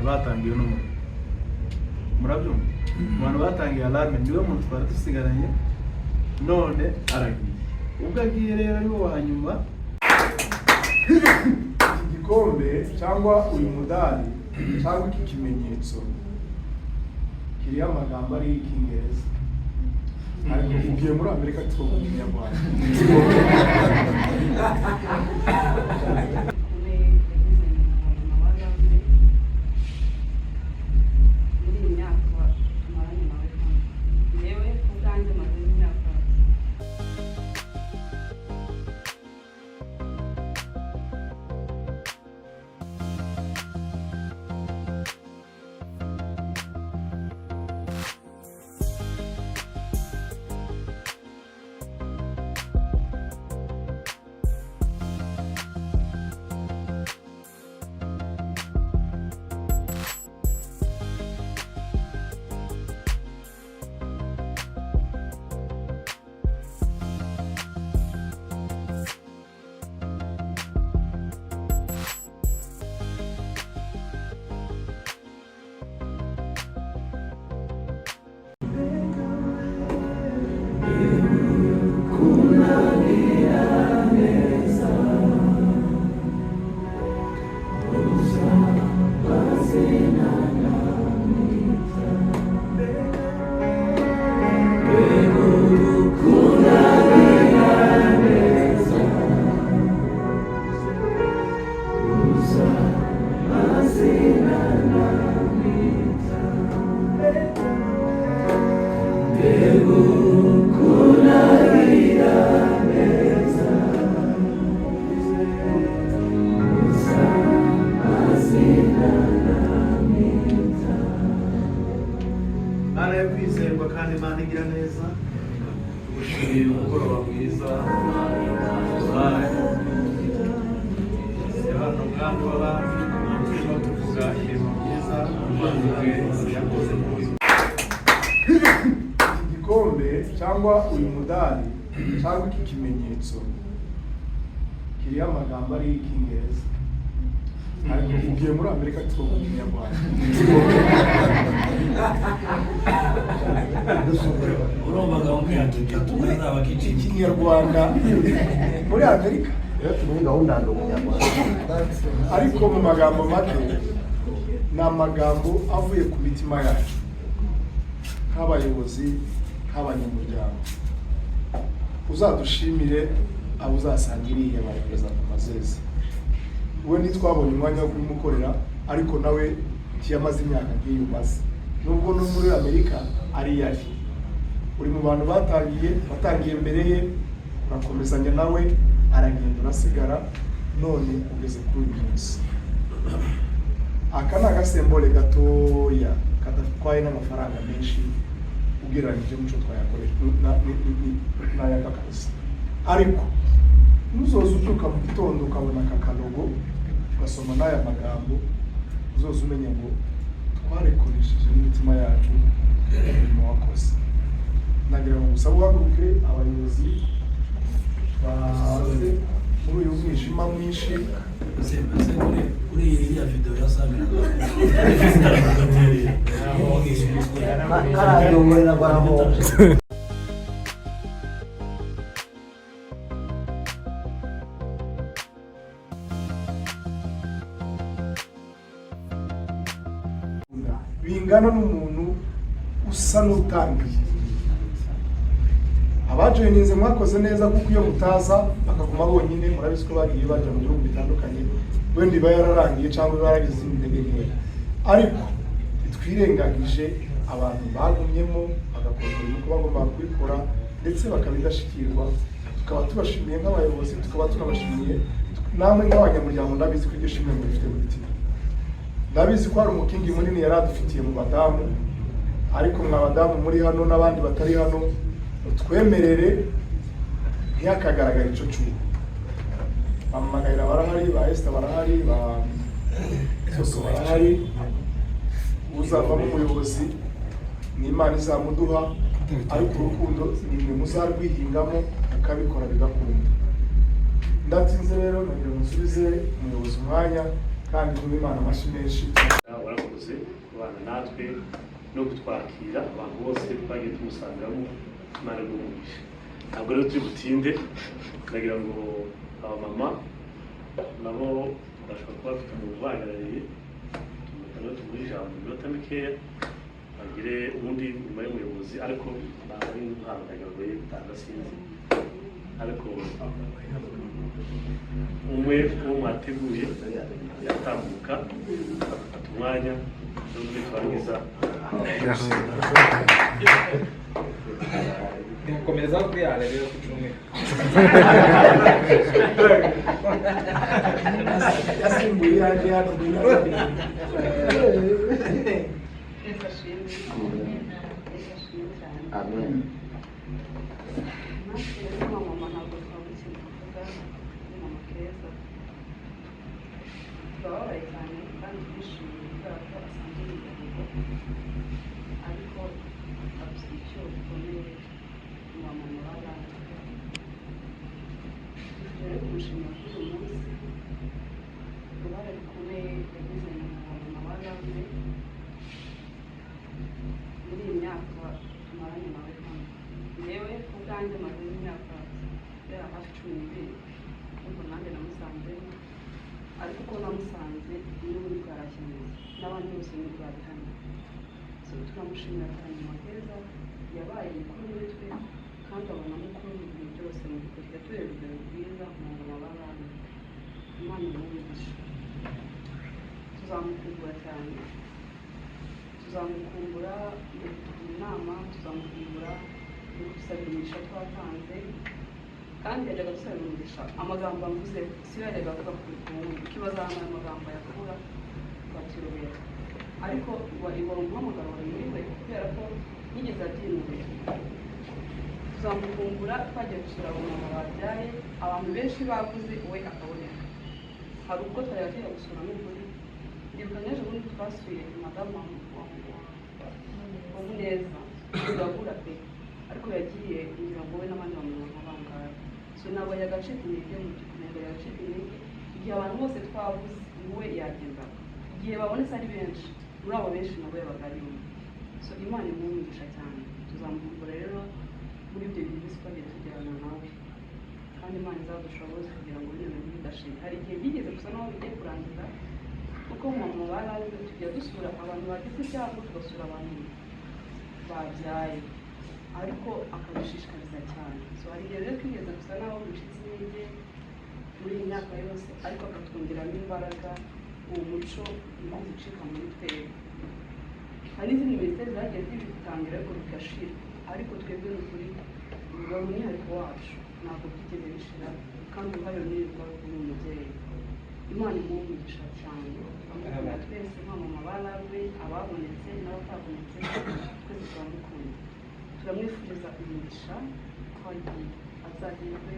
batangiye no murabyumva abantu batangiye alarme niwe muntu twari dusigaranye none aragiye ubwo agiye rero yo hanyuma iki gikombe cyangwa uyu mudari cyangwa iki kimenyetso kiriya amagambo ari icyongereza ariko ugiye muri Amerika tuvuga ikinyarwanda kandi Imana igira neza ushimiye umugoroba mwiza hano kandi w'abandi turimo tuvuga ibintu byiza yakoze muri iki gikombe cyangwa uyu mudari cyangwa iki kimenyetso kiriya amagambo ari icyongereza ariko ugiye muri Amerika tuvuga ikinyarwanda urumvaga umwiyaduka tuzaba ikinyarwanda muri Amerika ariko mu magambo make ni amagambo avuye ku mitima yacu nk'abayobozi nk'abanyamuryango uzadushimire abo uzasangiriye abayobozi amazeze we ntitwabonye umwanya wo kumukorera ariko nawe ntiyamaze imyaka nk'iyo umaze nubwo no muri Amerika ari yari uri mu bantu batangiye mbere ye urakomezanya nawe aragenda urasigara none ugeze kuri uyu munsi aka ni agasembole gatoya kadatwaye n'amafaranga menshi ugereranyije n'icyo twayakoresha n'ay'akazi ariko nuzoza ubyuka mu gitondo ukabona aka kanogo ugasoma n'aya magambo uzoza umenya ngo twarekoresheje n'imitima yacu umurimo wakoze nagira ngo gusa uhaguruke abayobozi baze muri uyu mwijima mwinshi kuri iriya video ya Samira karayongorera baraho bingana n'umuntu usa n'utangiye abajoyininze mwakoze neza kuko iyo mutaza bakaguma bonyine murabizi ko bagiye baja mu bihugu bitandukanye wenda iba yararangiye cyangwa iba yaragize intege nkeya ariko twirengagije abantu bagumyemo bagakora ibintu uko bagomba kubikora ndetse bakabidashikirwa tukaba tubashimiye nk'abayobozi tukaba tunabashimiye namwe nk'abanyamuryango ndabizi ko iryo shimwe murifite mu mitima ndabizi ko hari umukingi munini yari adufitiye mu badamu ariko mwa badamu muri hano n'abandi batari hano twemerere ntiyakagaragara icyo cyuma bamagayira barahari ba Esther barahari ba Soso barahari uzavamo umuyobozi ni Imana izamuduha ariko urukundo nimwe muzarwihingamo akabikora bigakunda ndatinze rero nagira musubize umuyobozi umwanya kandi duhe Imana amashyi menshi. Warakoze kubana natwe no kutwakira abantu bose twagiye tumusangamo Imana igumugisha. Ntabwo rero turi butinde, ndagira ngo abamama nabo bashobora kuba bafite umuntu ubahagarariye tumuhe ijambo mu minota mikeya bagire ubundi nyuma y'umuyobozi, ariko ntabwo ari nk'uhamagaye bagoye gutanga sinzi, ariko umwe uwo mwateguye yatambuka afata umwanya n'undi twarangiza Komeza kuyara rero ku cyumweru. Yasimbuye yanjye hano. Amen. ariko namusanze n'ubundi bwarakeneye n'abandi bose n'ubu babihanye. Turamushimira cyane Mageza, yabaye mukuru muri twe kandi abona mukuru mu bintu byose mu bikorwa yaturera urugero rwiza mu bana b'abana. Imana imumugisha, tuzamukumbura cyane, tuzamukumbura mu kutugira inama, tuzamukumbura mu gusabirisha twatanze, kandi yajyaga dusabira umugisha. Amagambo avuze si yo yajyaga avuga ku rukundo, ikibazo hano amagambo yakura twakirobera, ariko ibora umuhamagaro wawe muri we kubera ko yigeze abyinubira. Tuzamukumbura twagiye gusura abamama babyaye, abantu benshi bavuze we akaboneka. Hari ubwo twari yagiye gusura n'ukuri, ndibuka n'ejo bundi twasuye madamu Habuneza turabura pe, ariko yagiye kugira ngo we n'abandi bamama bangahe. So ntabwo yagacika intege mu by'ukuri, ntabwo yagacika intege. Igihe abantu bose twavuze we yagendaga, igihe babonetse ari benshi, muri abo benshi nabo yabaga ari umwe. So Imana imumugisha cyane, tuzamukumbura rero muri ibyo bintu byose twagiye tujyana nawe, kandi Imana izadushoboze kugira ngo bino bintu bidashira. Hari igihe byigeze gusa naho bigiye kurangira, kuko mu barazi tujya dusura abantu bagize ibyago, tugasura abantu babyaye, ariko akabishishikariza cyane. So hari igihe rero twigeze gusa naho dushitse intege muri iyi myaka yose, ariko akatwongeramo imbaraga, uwo muco umaze ucika muri twebwe. Hari n'izindi minisiteri zagiye zibitangira ariko bigashira, ariko twebwe ni ukuri biba umwihariko wacu, ntabwo byigeze bishira, kandi uruhare runini rwa buri mubyeyi. Imana imumugisha cyane, amukunda twese nk'abamama barabe, ababonetse n'abatabonetse, twese turamukunda. Turamwifuriza imigisha ko azagirwe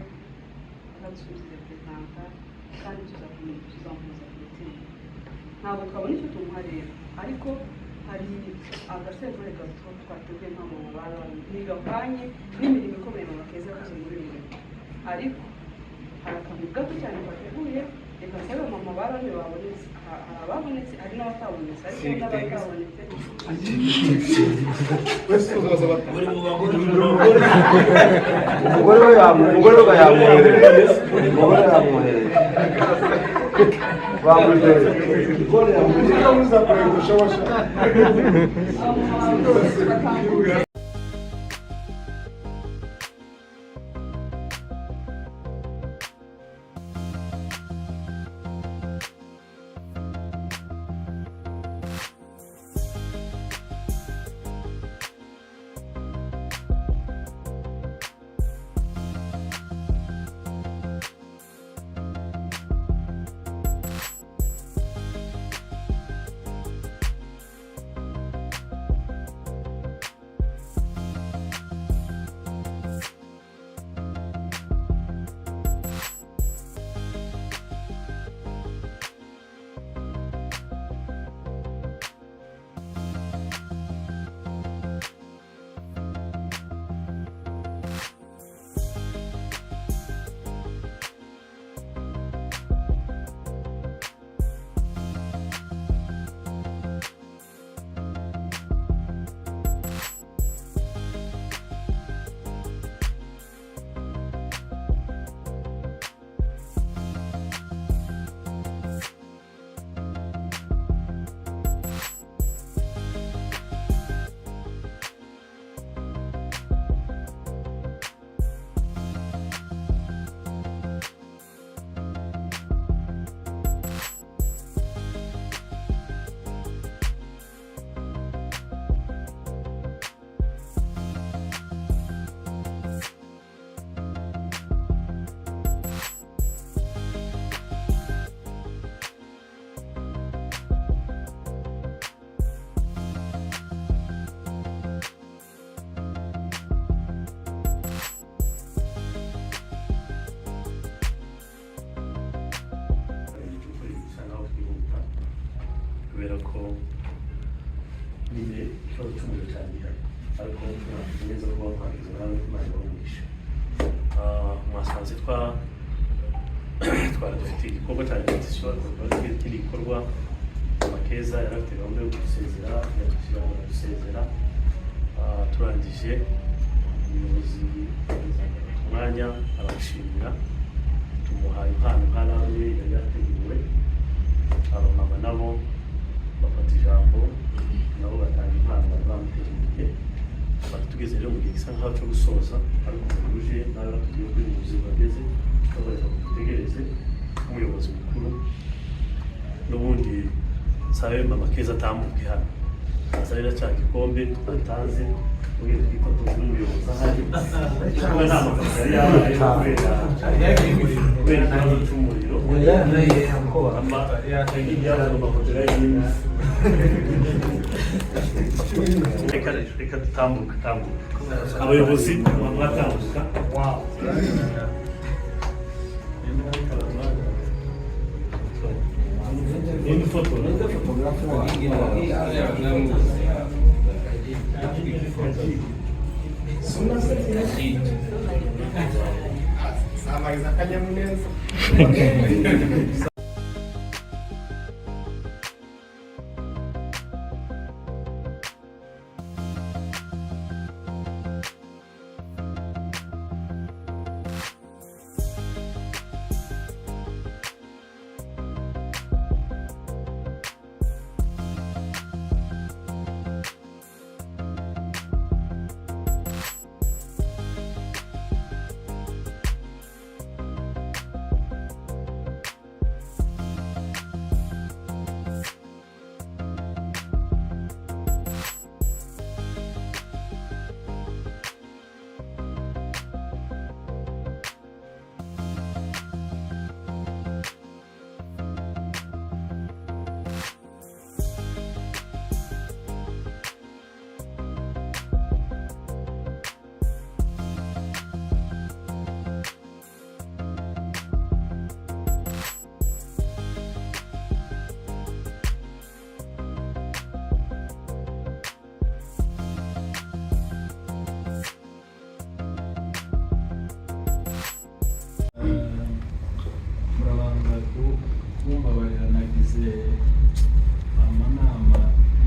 azadusubize perezida, kandi tuzamuhuza ku mutima. Ntabwo twabona icyo tumuha rero, ariko hari agasembure gato twateguye nk'abamama barabe, ntigapfanye n'imirimo ikomeye mu Mageza yakoze muri uyu mwaka, ariko hari akantu gato cyane twateguye. Reka sabe mama barabe babonetse, hari ababonetse hari n'abatabonetse, ariko n'abatabonetse Wese uzaza buri mu bagore Umugore we yamwohereza. Umugore yamwohereza. Bamwohereza. bamuza kureba ushobosha. kubera ko nyine ikibazo cy'umuriro cyane gihari ariko turazi neza ko twagize nawe Imana ibamugisha mwasanze twari dufite igikorwa cya repetition ikindi gikorwa Amakeza yari afite gahunda yo gusezera gusezera turangije umuyobozi umwanya aramushimira tumuhaye impano nk'arawe yari yateguwe abamama nabo bafata ijambo nabo batanga impano bari bamuteguriye tugeze rero mu gihe gisa nk'aho cyo gusoza ariko muruje nawe batubwiye ko umuyobozi bageze tukabareka dutegereze umuyobozi mukuru n'ubundi sabe Amakeza atambuke hano azarira cya gikombe twatanze ubwiye twifotoza n'umuyobozi ahari cyangwa nta mafoto yari yabaye kubera ikibazo cy'umuriro reka dutambuka abayobozi mwatambuka Ini foto. Sama akanyamuneza. amanama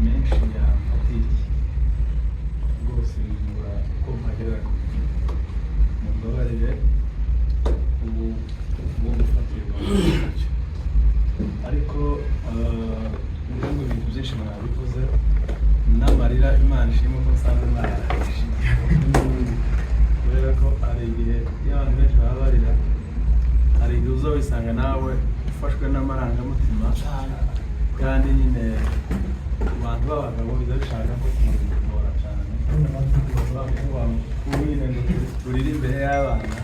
menshi ya matiki rwose bimura uko mpagerera mubabarire ubu gufatirwa ariko ngo ibintu byinshi mwabivuze n'amarira Imana ishimwe ko nsanga mwarishimye kubera ko hari igihe iyo abantu benshi baba barira hari igihe uza wisanga nawe ufashwe n'amarangamutima kandi nyine abantu b'abagabo biza bishaka ko kumugora cyane ubu nyine ngo turire imbere y'abana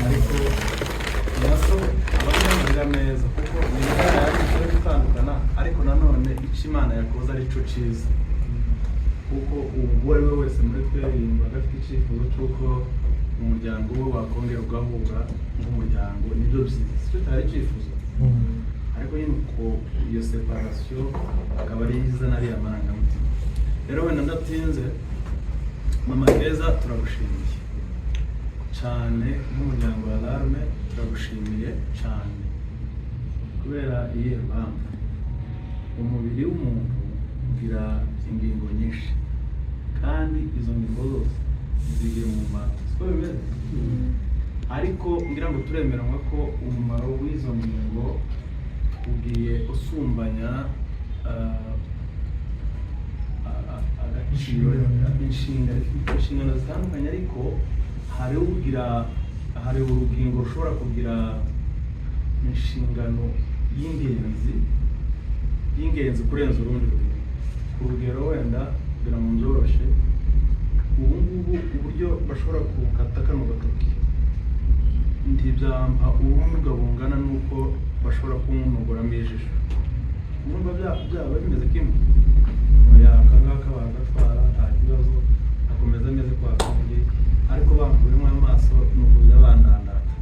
ariko naso abanyamurira neza kuko imibare yacu gutandukana ariko nanone icyo Imana yakoze ari cyo cyiza kuko uwo ari we wese muri twe yumva afite icyifuzo cy'uko umuryango we wakongera ugahura nk'umuryango nibyo byiza icyo cyari icyifuzo ariko nyine uko iyo separation akaba ari yiza nariya marangamutima rero wenda ndatinze Amakeza turagushimiye cyane nk'umuryango wa Alarme turagushimiye cyane kubera iyihe mpamvu umubiri w'umuntu ugira ingingo nyinshi kandi izo ngingo zose zigira umumaro siko bimeze ariko ngira ngo turemeranwa ko umumaro w'izo ngingo ugiye usumbanya agaciro inshingano zitandukanye ariko hari urugingo rushobora kugira inshingano y'ingenzi kurenza urundi rugingo ku rugero wenda kugira ngo byoroshye ubu ngubu uburyo bashobora gukata kano gatoki ntibyampa ubumuga bungana n'uko bashobora kumunogoramo ijisho urumva byaba bimeze kimwe aka ngaka bagatwara nta kibazo akomeza ameze kwa kandi ariko bakuremo amaso ni ukujya bandandata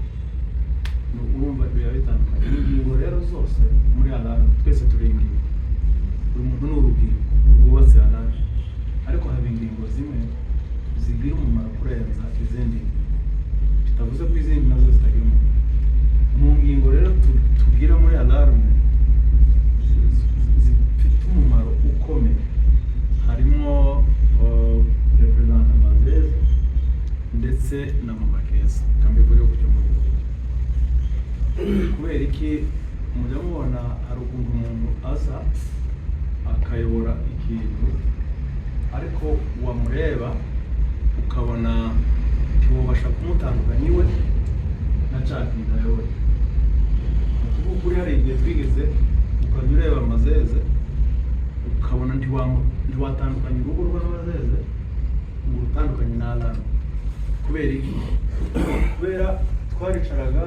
urumva biba bitandukanye ingingo rero zose muri Alarme twese turi ingingo alarme zifite umumaro ukomeye harimo representa Mazeze ndetse na Mama Keza kambivuge gutyo muri kubera iki mujya mubona hari ukuntu umuntu aza akayobora ikintu ariko wamureba ukabona ntiwabasha kumutandukanya iwe na cya kintu ayoboye. Mu kuvuga ukuri hari igihe twigeze ukajya ureba Mazeze ukabona ntiwatandukanya urugo rw'Amazeze ngo urutandukanye na Alarme. Kubera iki? Kubera twaricaraga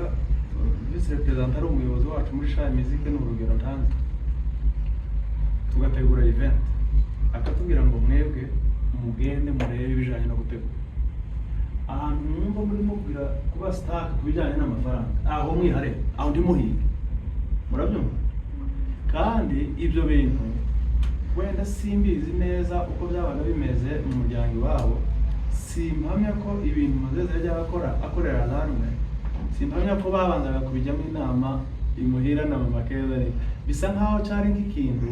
visi representa ari umuyobozi wacu muri Shy Music ni urugero ntanze, tugategura event akatubwira ngo mwebwe mugende murebe ibijyanye no gutegura ahantu mwumva murimo kuba sitake ku bijyanye n'amafaranga, aho mwiharebe, aho ndi muhiga, murabyumva? Kandi ibyo bintu wenda simbizi neza uko byabaga bimeze mu muryango iwabo, simpamya ko ibintu Mazeze yajyaga akorera Alarme, simpamya ko babanzaga kubijyamo inama imuhira na Mama Keza. Bisa nkaho cyari nk'ikintu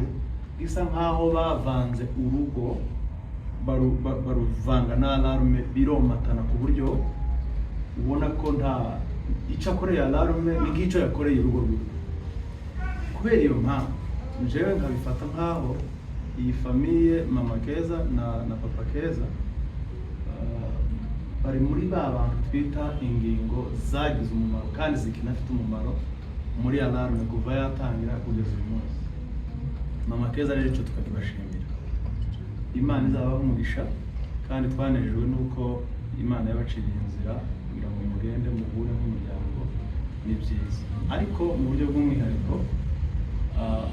gisa nkaho bavanze urugo baruvanga na Alarme, biromatana ku buryo ubona ko nta icyo akoreye Alarme ni nk'icyo yakoreye urugo rwiwe. Kubera iyo mpamvu njyewe nkabifata nkaho iyi famiye Mama Keza na Papa Keza bari muri ba bantu twita ingingo zagize umumaro kandi zikinafite umumaro muri Alarme kuva yatangira kugeza uyu munsi. Mama Keza rero icyo tukakibashimira, Imana izabaha umugisha kandi twanejejwe nuko Imana yabaciriye inzira kugira ngo mugende muhure nk'umuryango, ni byiza. Ariko mu buryo bw'umwihariko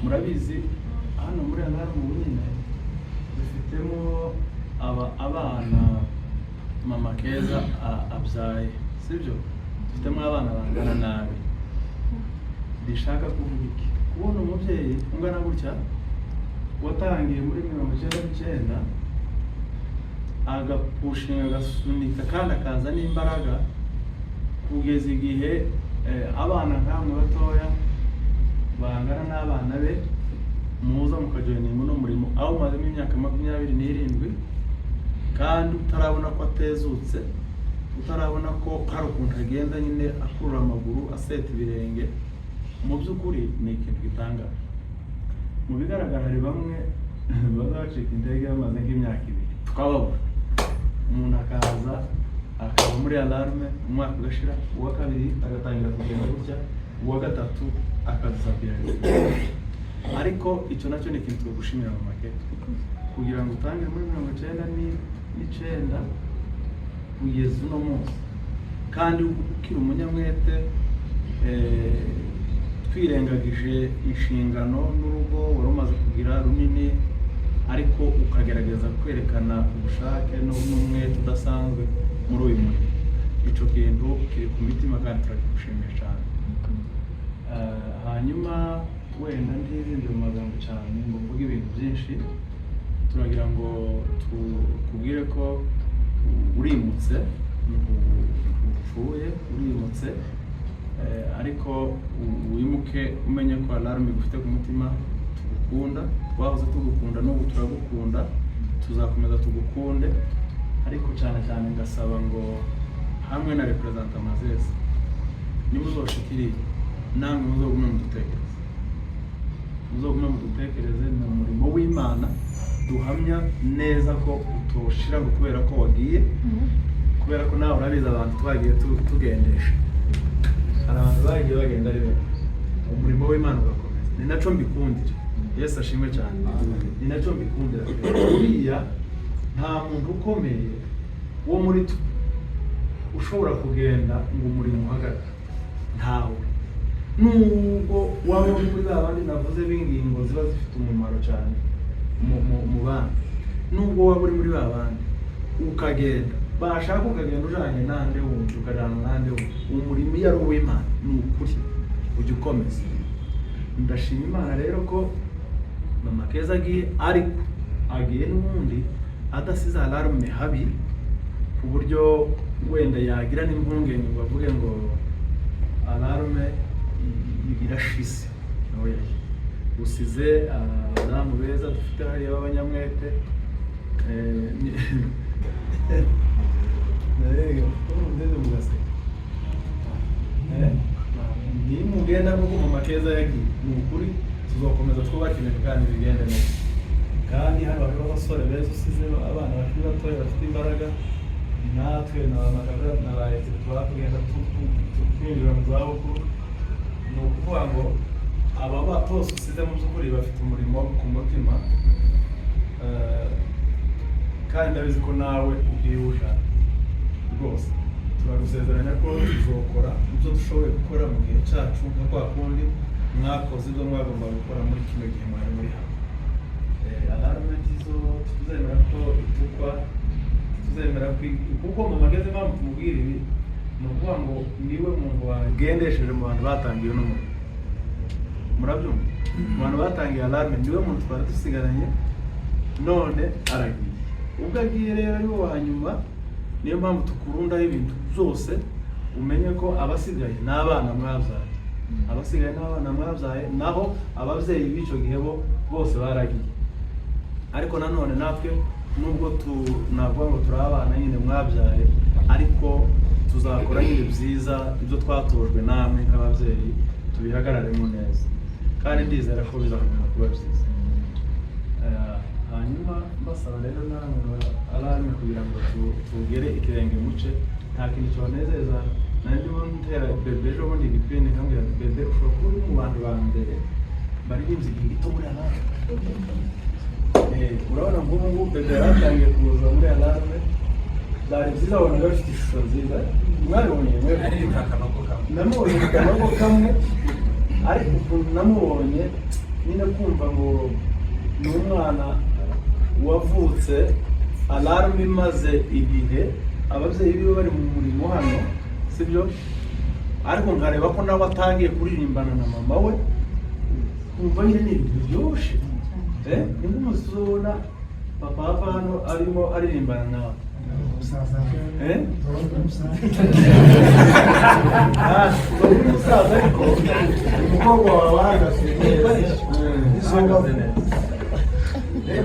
murabizi hano muri Alarme ubu nyine dufitemo abana Mama Keza abyaye, sibyo? Dufitemo abana bangana nabi. Bishaka kuvuga iki? Kubona umubyeyi ungana gutya watangiye muri 1999 agapushinga agasunika kandi akaza n'imbaraga kugeza igihe abana nkamwe batoya bangana n'abana be muza mukajoininga uno murimo aho mazemo imyaka 27 kandi utarabona ko atezutse, utarabona ko hari ukuntu agenda nyine akurura amaguru aseta ibirenge. Mu by'ukuri ni ikintu gitangaje. Mu bigaragara hari bamwe bazacika intege bamaze nk'imyaka 2 tukababura, umuntu akaza akaba muri Alarme umwaka ugashira, uwa kabiri agatangira kugenda gutya, uwa gatatu akazisabira. Ariko icyo nacyo ni ikintu twe gushimira Mama Keza kugira ngo utangire muri 1999 kugeza uno munsi kandi ukiri umunyamwete, twirengagije inshingano n'urugo wari umaze kugira runini, ariko ukagerageza kwerekana ubushake n'umwete udasanzwe muri uyu murimo. Icyo kintu kiri ku mitima kandi turakigushimiye cyane. Hanyuma wenda ntizindi mu magambo cyane ngo mvuge ibintu byinshi, turagira ngo tukubwire ko urimutse, upfuye urimutse, ariko wimuke umenye ko Alarme igufite ku mutima, tugukunda, twahoze tugukunda n'ubu turagukunda, tuzakomeza tugukunde. Ariko cyane cyane ngasaba ngo hamwe na representa Mazeze nimuzoshikiriye namwe muzogume mudutekereze, ni umurimo w'Imana duhamya neza ko utoshira ngo kubera ko wagiye, kubera ko nawe urabizi abantu twagiye tugendesha, hari abantu bagiye bagenda ari benshi, umurimo w'Imana ugakomeza. Ni nacyo mbikundira, Yesu ashimwe cyane, ni nacyo mbikundira. Buriya nta muntu ukomeye wo muri twe ushobora kugenda ngo umurimo uhagarare, ntawe. Nubwo waba uri muri ba bandi navuze b'ingingo ziba zifite umumaro cyane mu bandi, nubwo waba uri muri ba bandi ukagenda, bashaka ukagenda ujanye nande wundi, ukajana nande wundi, umurimo iyo ari uw'Imana ni ukuri ujya ukomeza. Ndashima Imana rero ko Mama Keza agiye, ariko agiye n'ubundi adasize Alarme habi ku buryo wenda yagira n'impungenge ngo bavuge ngo Alarme irashise. No, usize abadamu beza dufite hariya b'abanyamwete niyo mugenda kuko mu makeza yagiye ni ukuri tuzakomeza twubaka ibintu kandi bigende neza kandi hano hariho abasore beza usize abana bakiri batoya bafite imbaraga natwe na ba leta twakugenda twinjira mu zabukuru ni ukuvuga ngo aba bose usize mu by'ukuri bafite umurimo ku mutima kandi ndabizi ko nawe ugiye uwushaka rwose turagusezeranya ko tuzokora ibyo dushoboye gukora mu gihe cyacu nka kwa kundi mwakoze ibyo mwagomba gukora muri kino gihe mwari muri hano alarme zo tuzemera ko itukwa tuzemera kuko mu mageze mpamvu tumubwira ibi ni ukuvuga ngo niwe muntu wagendesheje mu bantu batangiye uno muntu murabyumva mu bantu batangiye alarme niwe muntu twari dusigaranye none aragiye ubwo agiye rero ari wa nyuma niyo mpamvu tukurundaho ibintu byose umenye ko abasigaye n'abana mwabyaye abasigaye n'abana mwabyaye naho ababyeyi b'icyo gihe bo bose baragiye ariko nanone natwe nubwo navuga ngo turi abana nyine mwabyaye ariko tuzakora nyine byiza ibyo twatojwe namwe nk'ababyeyi tubihagararemo neza kandi ndizera ko bizakomeza kuba byiza hanyuma mbasaba rero namwe alarme kugira ngo tugere ikirenge muce nta kintu kibanezeza nanjye ntera bebe ejo bundi igipindi nkambwira bebe ushobora kuba uri mu bantu ba mbere baririmbye igihe gito muri alarme urabona nk'ubu ngubu bebe yaratangiye kuza muri alarme byari byiza wabonaga bafite ishusho nziza mwabibonye namubonye akanogo kamwe ariko ukuntu namubonye nyine kumva ngo ni umwana wavutse alarme imaze igihe ababyeyi biwe bari mu murimo hano sibyo ariko nkareba ko nawe atangiye kuririmbana na mama we kumva nyine ni ibintu biryoshye ni nk'umuzi uzabona papa hava hano arimo aririmbana nawe umusaza ariko umukobwa wawe ahagaze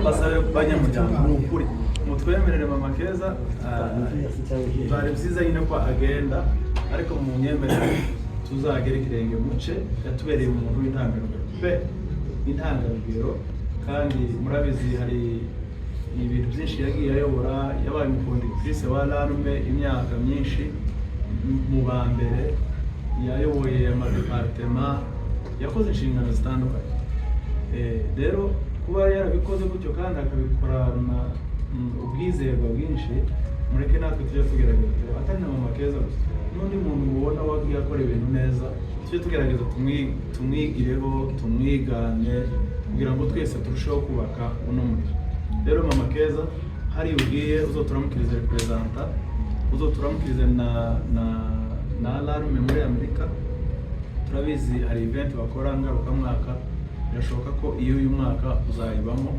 basabe banyamuryango ni ukuri mutwemerere mama Keza byari byiza nyine ko agenda ariko mu myemerere tuzagera ikirenge muce yatubereye umuntu w'intangarugero pe intangarugero kandi murabizi hari ibintu byinshi yagiye ayobora yabaye umukonditrice wa alarme imyaka myinshi mu ba mbere yayoboye amadepartement yakoze inshingano zitandukanye rero kuba yarabikoze gutyo kandi akabikorana ubwizerwa bwinshi mureke natwe tujye tugerageza atari na mama Keza gusa n'undi muntu mubona wagiye akora ibintu neza tujye tugerageza tumwigireho tumwigane kugira ngo twese turusheho kubaka uno muriro rero mama Keza hari ugiye uzoturamukirize representa uzoturamukirize na alarme muri Amerika turabizi hari event bakora ngarukamwaka birashoboka ko iyo uyu mwaka uzayibamo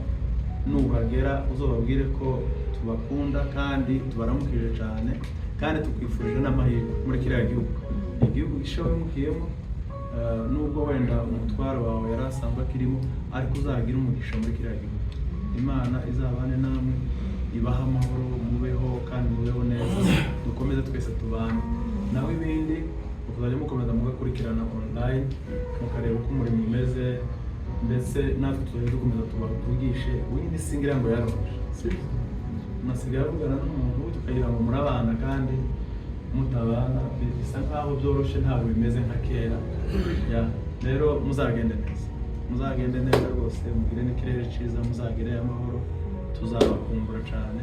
nuhagera uzobabwire ko tubakunda kandi tubaramukije cyane kandi tukwifurije n'amahirwe muri kiriya gihugu igihugu gishoboyemukiyemo nubwo wenda umutwaro wawe yari asanzwe akirimo ariko uzagira umugisha muri kiriya gihugu imana izabane namwe ibaha amahoro mubeho kandi mubeho neza dukomeze twese tubane nawe ibindi mukazajya mukomeza mugakurikirana online mukareba uko umurimo umeze ndetse natwe tuzajya dukomeza tubavugishe windi singira ngo yaroroje nasigaye avugana n'umuntu tukagira ngo murabana kandi mutabana bisa nkaho byoroshye ntabwo bimeze nka kera rero muzagende neza rwose mugire n'ikirere cyiza muzagireyo amahoro tuzabakumbura cyane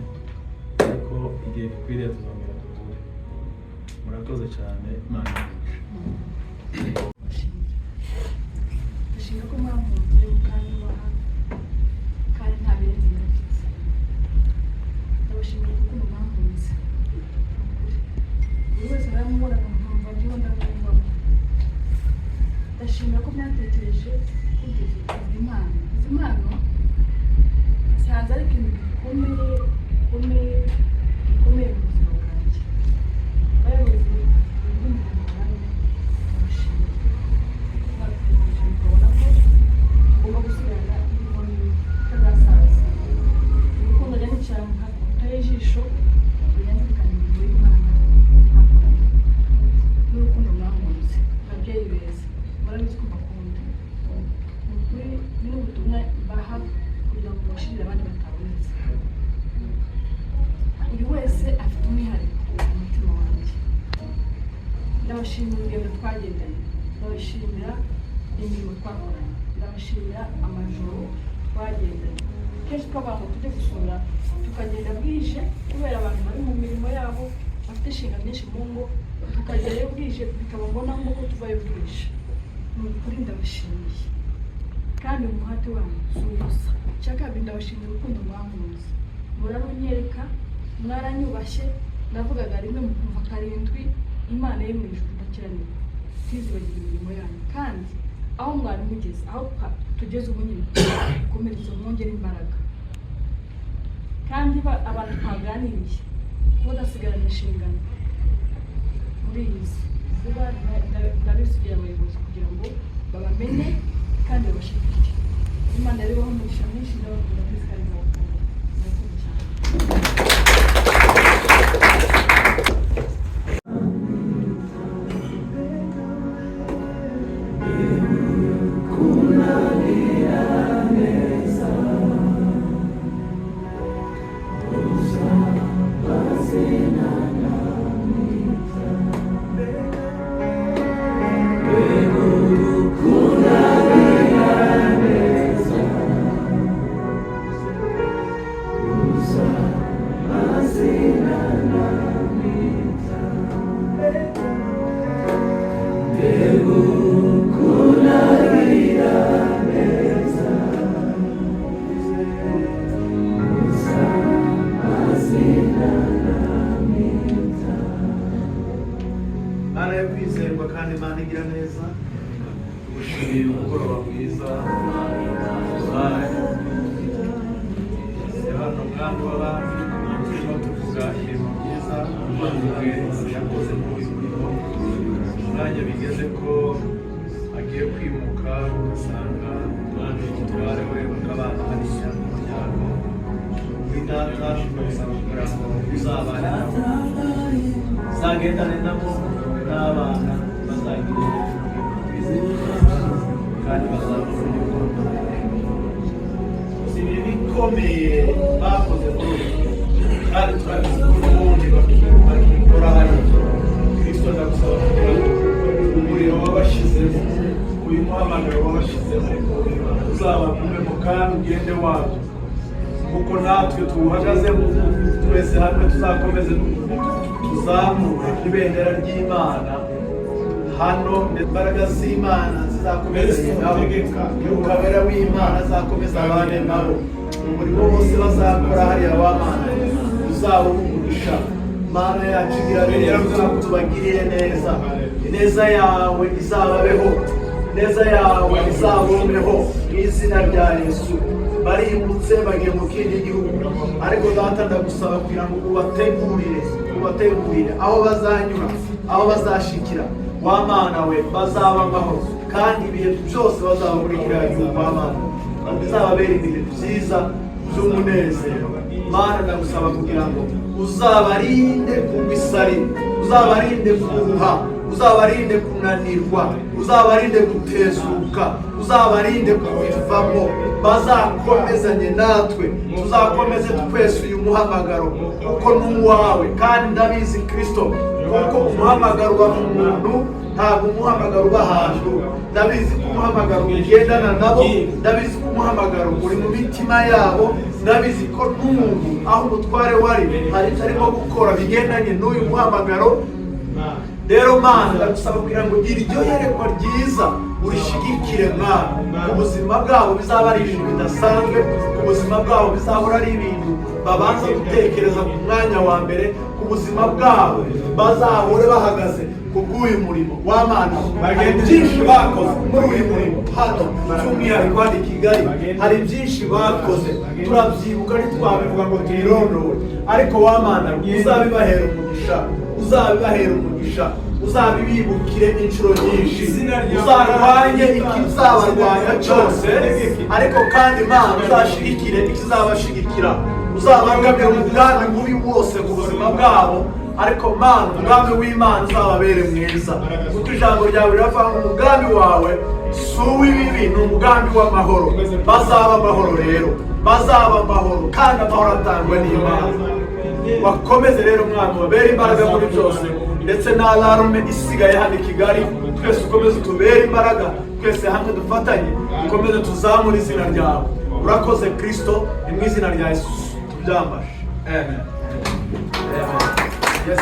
ariko igihe gikwiriye tuzongera tuhure murakoze cyane Imana ndashimira ko mwamvunze mukanyubaha kandi nta birenze murakiza ndabashimira kuko mwamvunze buri wese aramubona nkumva ndiho ndamwumvamo ndashimira ko mwatekereje kugeza izi mpano zihanze ari ikintu gikomeye mu buzima bwanjye abayobozi b'umuryango nawe ndabashimira mwatekereje mukabona ko ugomba bahishirira abandi batabonetse. Buri wese afite umwihariko mu mutima wanjye. Ndabashimira urugendo twagendanye, ndabashimira imirimo twakoranye, ndabashimira amajoro twagendanye. Kenshi twabaho tujya gusura tukagenda bwije kubera abantu bari mu mirimo yabo bafite inshinga nyinshi mu ngo, tukagerayo bwije bikaba mbona nk'uko tuvayo bwije. Ni ukuri ndabashimiye kandi umuhate wanyu si ubusa. Icya kabiri ndabashimira urukundo mwankunze, murarunyereka, mwaranyubashye. Ndavugaga rimwe mukumva karindwi, Imana yo mu ijuru ndakiranirwa ntizibagire imirimo yanyu, kandi aho mwari mugeze, aho tugeze ubu nyine gukomereza mwongera imbaraga. Kandi abantu twaganiriye badasigarana inshingano muri iyi si vuba, ndabisigira abayobozi kugira ngo babamenye kandi babashigikire. Imana rero ibahe umugisha mwinshi, ndabakunda mwese kandi ndabakunda. Murakoze cyane. Mana yo kwizerwa kandi Imana igira neza, tugushimiye umugoroba mwiza hano mwana w'abandi, turimo tuvuga ibintu byiza umuvandimwe yakoze muri uyu murimo. Umwanya bigeze ko agiye kwimuka, ugasanga umutware we bakabana hariya mu muryango w'idata, tugasaba kugira ngo uzabane nabo, uzagendane nabo n'abana bazagire kandi bazabona ibikorwa. Si ibi bikomeye bakoze muri kandi turabizi ko n'ubundi bakikora hano. Kristo ndagusaba kugira ngo umuriro wabashizemo, uyu muhamagaro wabashizemo uzabagumemo kandi ugende wabo, kuko natwe tuwuhagazemo twese hamwe tuzakomeze tuzamure ibendera ry'Imana hano. Imbaraga z'Imana zizakomeze nabo, umugabira w'Imana azakomeza abane nabo. Umurimo wose bazakora hariya w'Imana uzaba umugisha. Mana yacu igira neza, tubagirire neza. Ineza yawe izababeho, ineza yawe izabomeho mu izina rya Yesu. Barimutse bagiye mu kindi gihugu, ariko data ndagusaba kugira ngo ubategurire aho bazanyura, aho bazashikira. Wa Mana we bazaba amahoro, kandi ibihe byose bazaba muri kiriya gihugu wa Mana bizababera ibihe byiza by'umunezero. Mana ndagusaba kugira ngo uzabarinde kugwisari, uzabarinde kuruha, uzabarinde kunanirwa, uzabarinde gutezuka, uzabarinde kubivamo. Bazakomezanye natwe, tuzakomeze twese uyu muhamagaro kuko n'uwawe, kandi ndabizi Kristo kuko umuhamagaro uba mu muntu, ntabwo umuhamagaro uba ahantu. Ndabizi ko umuhamagaro ugendana nabo, ndabizi ko umuhamagaro uri mu mitima yabo, ndabizi ko n'umuntu aho umutware wari hari arimo gukora bigendanye n'uyu muhamagaro. Rero Mana ndagusaba kugira ngo iryo yerekwa ryiza urishigikire Mwana, ubuzima bwabo bizaba ari ibintu bidasanzwe, ubuzima bwabo bizahora ari ibintu babanza gutekereza ku mwanya wa mbere, ku buzima bwabo bazahore bahagaze kubw'uyu murimo wa Mana. Hari byinshi bakoze muri uyu murimo hano by'umwihariko hano i Kigali, hari byinshi bakoze turabyibuka ntitwabivuga ngo tuyirondore, ariko wa Mana uzabibahera umugisha, uzabibahera umugisha, uzabibibukire inshuro nyinshi, uzarwanye ikizabarwanya cyose, ariko kandi Mana uzashigikire ikizabashigikira, uzabangamira umugambi mubi wose ku buzima bwabo, ariko mana umugambi w'Imana uzababere mwiza, kuko ijambo ryawe riravuga ngo umugambi wawe si uw'ibibi, ni umugambi w'amahoro. Bazaba amahoro rero, bazaba amahoro, kandi amahoro atangwa n'Imana. Bakomeze rero mwami babere imbaraga muri byose, ndetse na alarme isigaye hano i Kigali, twese ukomeze tubere imbaraga, twese hamwe dufatanye dukomeze tuzamura izina ryawe. Urakoze Kristo, ni mu izina rya Yesu tubyambashe. Amen. Amen. Yes,